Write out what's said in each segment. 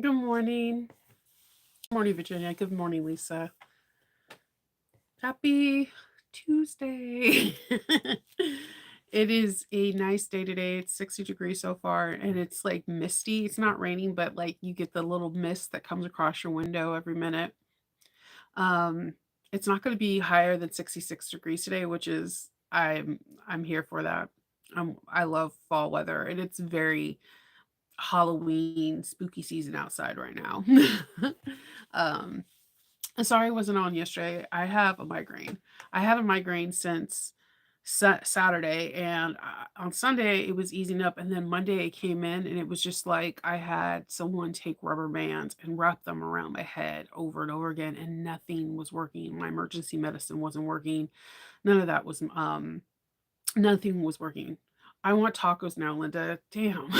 Good morning. Good morning, Virginia. Good morning, Lisa. Happy Tuesday. It is a nice day today. It's 60 degrees so far, and it's like misty. It's not raining, but like you get the little mist that comes across your window every minute. Um, it's not going to be higher than 66 degrees today, which is I'm here for that. I love fall weather, and it's very Halloween spooky season outside right now. um, Sorry I wasn't on yesterday. I have a migraine. I had a migraine since Saturday, and on Sunday it was easing up, and then Monday it came in, and it was just like I had someone take rubber bands and wrap them around my head over and over again, and nothing was working. My emergency medicine wasn't working. None of that was nothing was working. I want tacos now, Linda. Damn.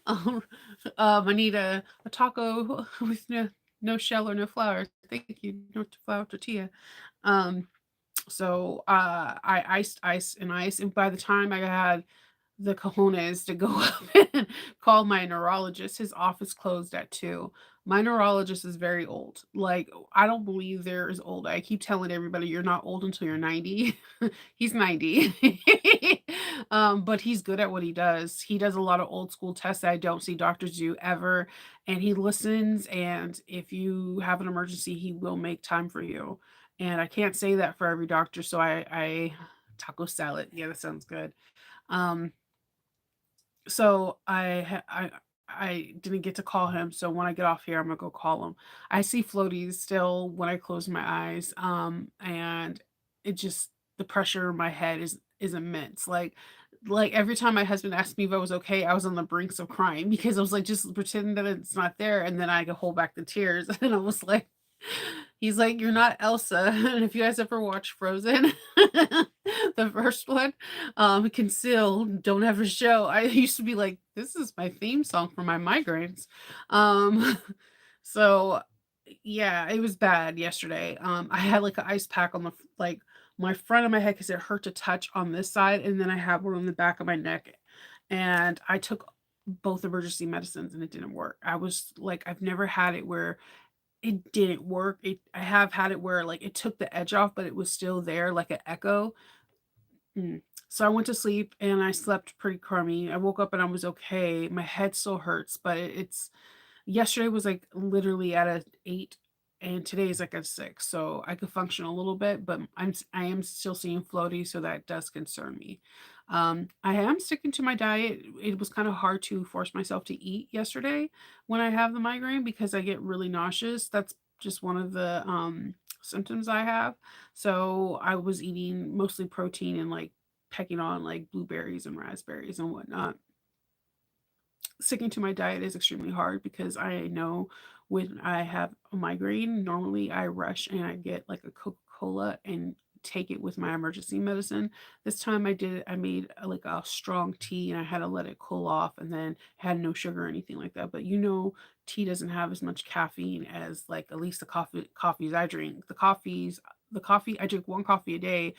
um, I need a taco with no shell or no flour. Thank you. No flour tortilla. Um, I iced ice and ice, and by the time I had the cojones to go up and call my neurologist, his office closed at 2. My neurologist is very old. Like, I don't believe they're as old. I keep telling everybody you're not old until you're 90. He's 90. But he's good at what he does. He does a lot of old school tests that I don't see doctors do ever. And he listens. And if you have an emergency, he will make time for you. And I can't say that for every doctor. So taco salad. Yeah, that sounds good. Um, so I didn't get to call him, so when I get off here, I'm gonna go call him. I see floaties still when I close my eyes, and it just the pressure in my head is immense. Like every time my husband asked me if I was okay, I was on the brinks of crying because I was like, just pretend that it's not there, and then I could hold back the tears, and I was like, he's like, "You're not Elsa." And if you guys ever watch Frozen, the first one, conceal, don't ever show. I used to be like, this is my theme song for my migraines. Um, so yeah, it was bad yesterday. I had like an ice pack on like my front of my head because it hurt to touch on this side, and then I have one on the back of my neck. And I took both emergency medicines and it didn't work. I was like, I've never had it where it didn't work. I have had it where like it took the edge off, but it was still there, like an echo. Mm. So I went to sleep and I slept pretty crummy. I woke up and I was okay. My head still hurts, but it's yesterday was like literally at a 8 and today is like a 6. So I could function a little bit, but I am still seeing floaty, so that does concern me. I am sticking to my diet. It was kind of hard to force myself to eat yesterday when I have the migraine because I get really nauseous. That's just one of the symptoms I have. So I was eating mostly protein and like pecking on like blueberries and raspberries and whatnot. Sticking to my diet is extremely hard because I know when I have a migraine, normally I rush and I get like a Coca-Cola and take it with my emergency medicine. This time I did it, I made like a strong tea and I had to let it cool off and then had no sugar or anything like that. But tea doesn't have as much caffeine as like at least the coffees I drink. The coffee I drink one coffee a day,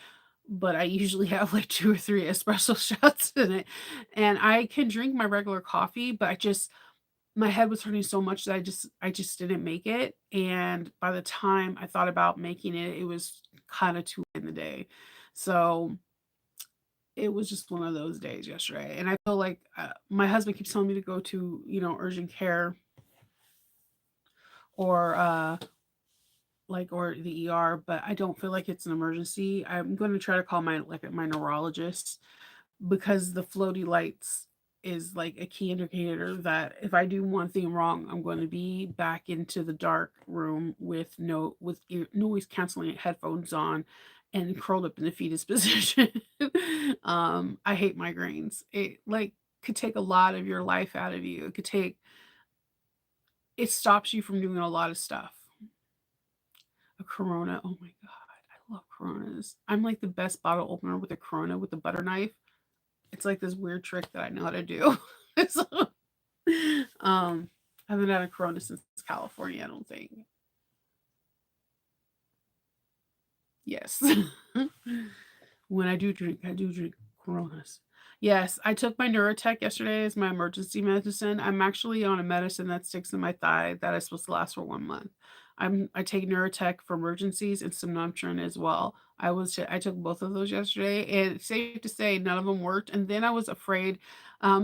but I usually have like 2 or 3 espresso shots in it. And I can drink my regular coffee, but my head was hurting so much that I just didn't make it. And by the time I thought about making it, it was kind of too late in the day. So it was just one of those days yesterday. And I feel like my husband keeps telling me to go to, urgent care or or the ER, but I don't feel like it's an emergency. I'm going to try to call my neurologist because the floaty lights is like a key indicator that if I do one thing wrong, I'm going to be back into the dark room with noise canceling headphones on and curled up in the fetus position. I hate migraines. It like could take a lot of your life out of you. It stops you from doing a lot of stuff. A Corona, oh my god, I love Coronas. I'm like the best bottle opener with a Corona with a butter knife. It's like this weird trick that I know how to do. So, I haven't had a Corona since California, I don't think. Yes. When I do drink Coronas. Yes, I took my Neurotech yesterday as my emergency medicine. I'm actually on a medicine that sticks in my thigh that is supposed to last for 1 month. I take Neurotech for emergencies and Somnotron as well. I took both of those yesterday, and it's safe to say none of them worked, and then I was afraid,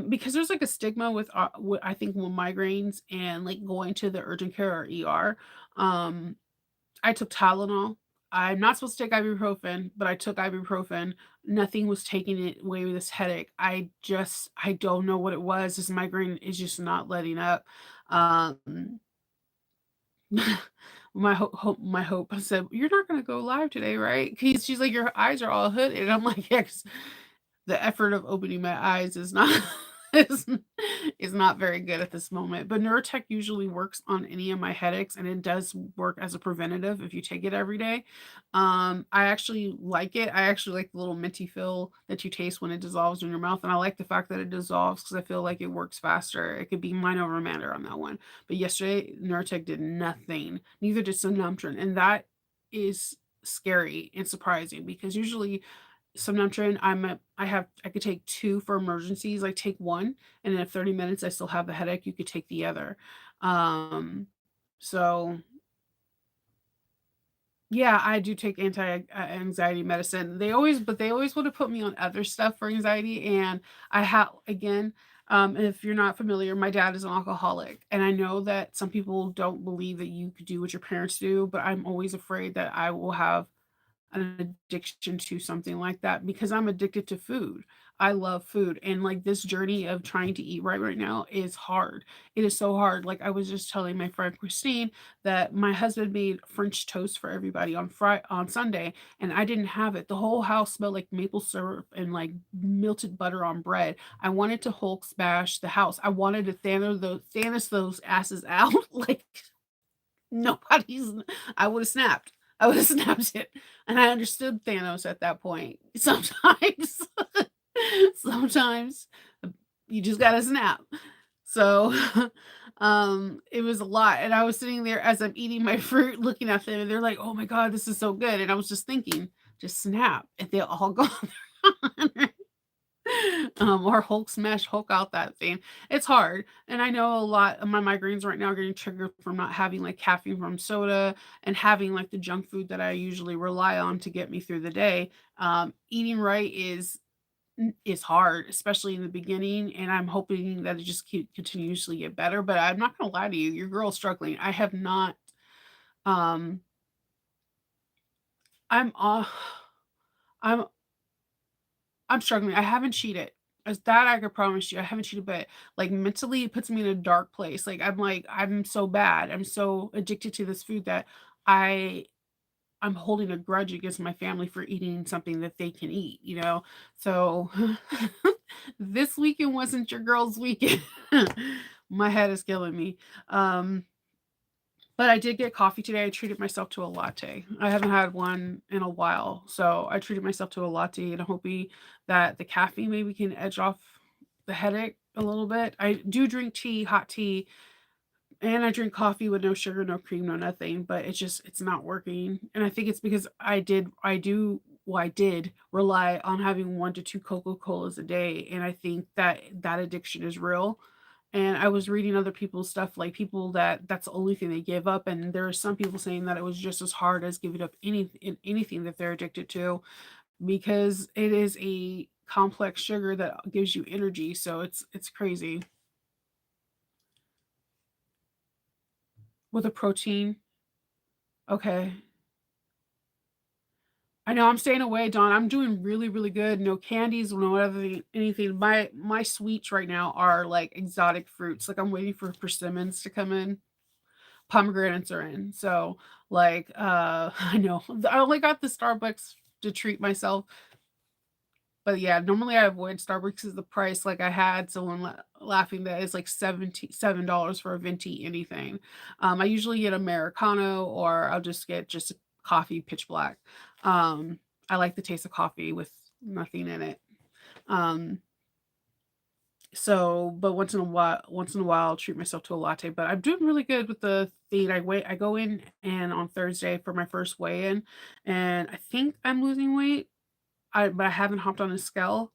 because there's, like, a stigma with I think, with migraines and, like, going to the urgent care or ER. I took Tylenol. I'm not supposed to take ibuprofen, but I took ibuprofen. Nothing was taking it away with this headache. I don't know what it was. This migraine is just not letting up. Um, my hope I said, "You're not gonna go live today, right?" She's like, "Your eyes are all hooded." And I'm like, "Yeah, 'cause the effort of opening my eyes is not is is not very good at this moment, but Neurotech usually works on any of my headaches, and it does work as a preventative if you take it every day. I actually like it. I actually like the little minty feel that you taste when it dissolves in your mouth, and I like the fact that it dissolves because I feel like it works faster. It could be mind over matter on that one. But yesterday, Neurotech did nothing. Neither did Somnambutrin, and that is scary and surprising because usually Somnambutrin, I could take 2 for emergencies, like, take 1, and in 30 minutes, I still have a headache, you could take the other. Um, so, yeah, I do take anxiety medicine. They always wanna put me on other stuff for anxiety, and I have again, if you're not familiar, my dad is an alcoholic, and I know that some people don't believe that you could do what your parents do, but I'm always afraid that I will have an addiction to something like that because I'm addicted to food. I love food, and, like, this journey of trying to eat right now is hard. It is so hard. Like, I was just telling my friend Christine that my husband made French toast for everybody on Sunday, and I didn't have it. The whole house smelled like maple syrup and, like, melted butter on bread. I wanted to Hulk smash the house. I wanted to Thanos those asses out, like, nobody's I would have snapped. I would have snapped it, and I understood Thanos at that point. Sometimes sometimes, you just gotta snap. So, it was a lot, and I was sitting there as I'm eating my fruit looking at them, and they're like, "Oh my god, this is so good," and I was just thinking, "Just snap," and they'll all go or Hulk smash Hulk out that thing. It's hard, and I know a lot of my migraines right now are getting triggered from not having, like, caffeine from soda and having, like, the junk food that I usually rely on to get me through the day. Eating right is hard, especially in the beginning, and I'm hoping that it just continuously get better, but I'm not gonna lie to you, your girl's struggling. I have not, um I'm, I'm I'm struggling. I haven't cheated. As that I could promise you, I haven't cheated, but, like, mentally, it puts me in a dark place. I'm so bad. I'm so addicted to this food that I I'm holding a grudge against my family for eating something that they can eat, you know? So, this weekend wasn't your girl's weekend. My head is killing me. Um but I did get coffee today. I treated myself to a latte. I haven't had one in a while, so I treated myself to a latte, and I'm hoping that the caffeine maybe can edge off the headache a little bit. I do drink tea, hot tea, and I drink coffee with no sugar, no cream, no nothing, but it's not working. And I think it's because I did rely on having 1 to 2 Coca-Colas a day, and I think that that addiction is real. And I was reading other people's stuff, like people that's the only thing they give up, and there are some people saying that it was just as hard as giving up anything that they're addicted to because it is a complex sugar that gives you energy, so it's crazy. With a protein, okay. I know I'm staying away, Dawn. I'm doing really, really good. No candies, no other anything. My sweets right now are like exotic fruits. Like I'm waiting for persimmons to come in. Pomegranates are in. So I know. I only got the Starbucks to treat myself. But yeah, normally I avoid Starbucks because the price. Like I had someone laughing that it's like $77 for a venti anything. I usually get Americano or I'll just get just coffee pitch black. Um, I like the taste of coffee with nothing in it. Um, but once in a while, I'll treat myself to a latte. But I'm doing really good with the feed. I go in and on Thursday for my first weigh-in, and I think I'm losing weight. But I haven't hopped on a scale,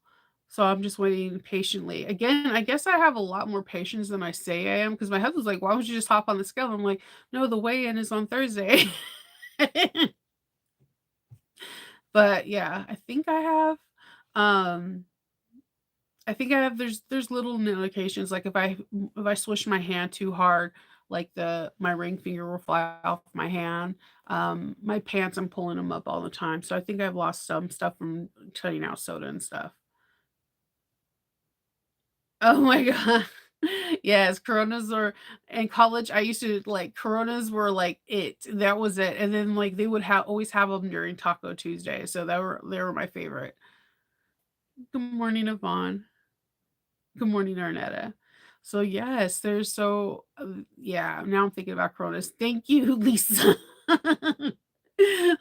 so I'm just waiting patiently. Again, I guess I have a lot more patience than I say I am, because my husband's like, "Why would you just hop on the scale?" I'm like, "No, the weigh-in is on Thursday." But yeah, um there's little notifications, like if I swish my hand too hard, like my ring finger will fly off my hand. My pants, I'm pulling them up all the time, so I think I've lost some stuff from cutting out soda and stuff. Oh my god. Yes, Coronas are in college, I used to like Coronas were like that was it, and then, like, they would have always have them during Taco Tuesday, so they were my favorite. Good morning, Yvonne. Good morning, Arnetta. So, yes, yeah, now I'm thinking about Coronas. Thank you, Lisa.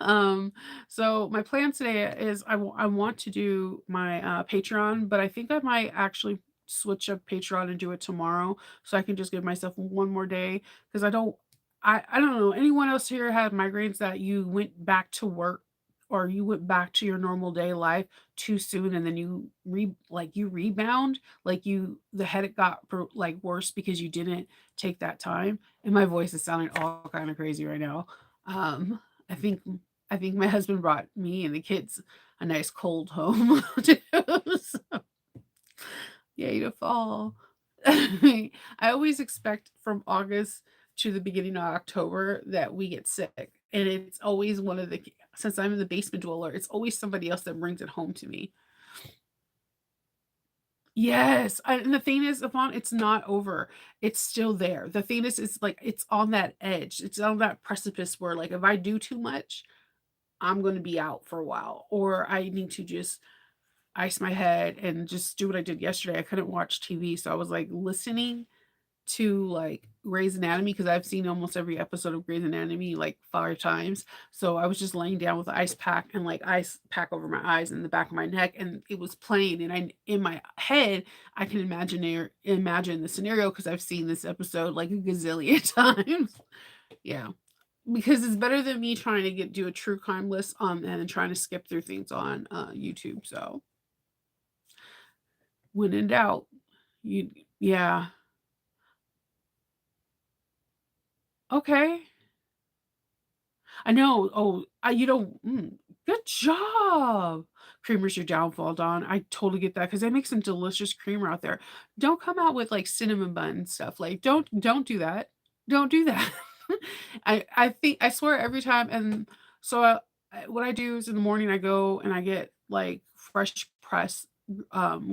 Um, so my plan today is I want to do my, Patreon, but I think I might actually switch up Patreon and do it tomorrow so I can just give myself one more day, 'cause I don't know, anyone else here have migraines that you went back to work or you went back to your normal day life too soon and then you rebound? Like, the headache got like, worse because you didn't take that time? And my voice is sounding all kinda crazy right now. Um, I think I think my husband brought me and the kids a nice cold home too, so yay to fall. I always expect from August to the beginning of October that we get sick, and it's always one of the since I'm the basement dweller, it's always somebody else that brings it home to me. Yes, and the thing is, upon it's not over. It's still there. The thing is, it's like it's on that edge. It's on that precipice where, like, if I do too much, I'm gonna be out for a while, or I need to just ice my head and just do what I did yesterday. I couldn't watch TV, so I was, like, listening to, like, Grey's Anatomy because 'cause I've seen almost every episode of Grey's Anatomy, like, 5 times. So I was just laying down with the ice pack and, like, ice pack over my eyes and the back of my neck, and it was playing, and I in my head, I can imagine the scenario because 'cause I've seen this episode, like, a gazillion times. Yeah, because it's better than me trying to do a true crime list, and then trying to skip through things on, YouTube, so when in doubt, you yeah. Okay. I know. Oh, good job. Creamer's your downfall, Dawn. I totally get that because they make some delicious creamer out there. Don't come out with, like, cinnamon bun stuff, like, don't do that. Don't do that. I swear every time so, what I do is in the morning, I go and I get, like, fresh press,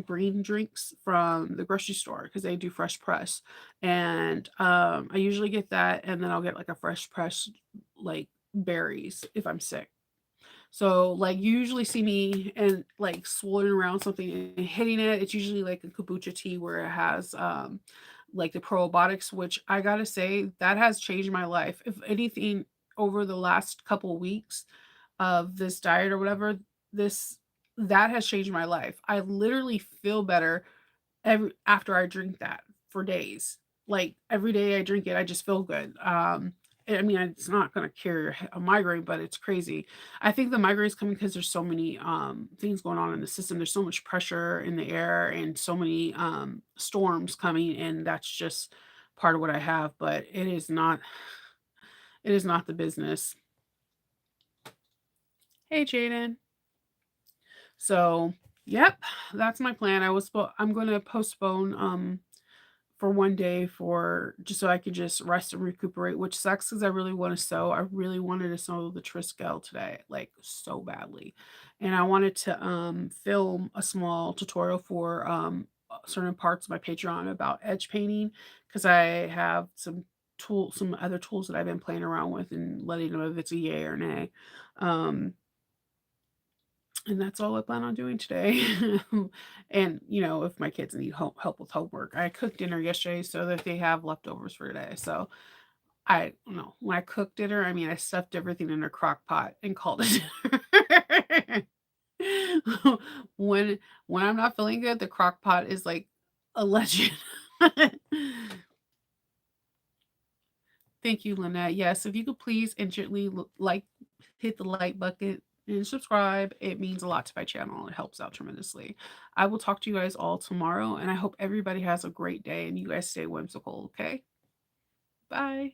green drinks from the grocery store because they do fresh press, and, I usually get that, and then I'll get, like, a fresh press, like, berries if I'm sick. So, like, you usually see me and like swirling around something and hitting it. It's usually like a kombucha tea where it has like the probiotics, which I gotta say that has changed my life. If anything, over the last couple weeks of this diet or whatever, this that has changed my life. I literally feel better every after I drink that for days. Like, every day I drink it, I just feel good. I mean, it's not gonna cure a migraine, but it's crazy. I think the migraine's coming because there's so many, things going on in the system. There's so much pressure in the air and so many, storms coming, and that's just part of what I have, but it is not the business. Hey, Jaden. So, yep, that's my plan. I'm gonna postpone, for one day for just so I could just rest and recuperate, which sucks because I really want to sew. I really wanted to sew the Triskel today, like so badly. And I wanted to film a small tutorial for certain parts of my Patreon about edge painting because I have some other tools that I've been playing around with and letting know if it's a yay or nay. Um And that's all I plan on doing today. And, if my kids need help with homework, I cooked dinner yesterday so that they have leftovers for today. So I don't know. When I cooked dinner, I mean, I stuffed everything in a crock pot and called it dinner. When when I'm not feeling good, the crock pot is like a legend. Thank you, Lynette. Yes, if you could please and gently hit the like button and subscribe. It means a lot to my channel. It helps out tremendously. I will talk to you guys all tomorrow, and I hope everybody has a great day and you guys stay whimsical, okay? Bye.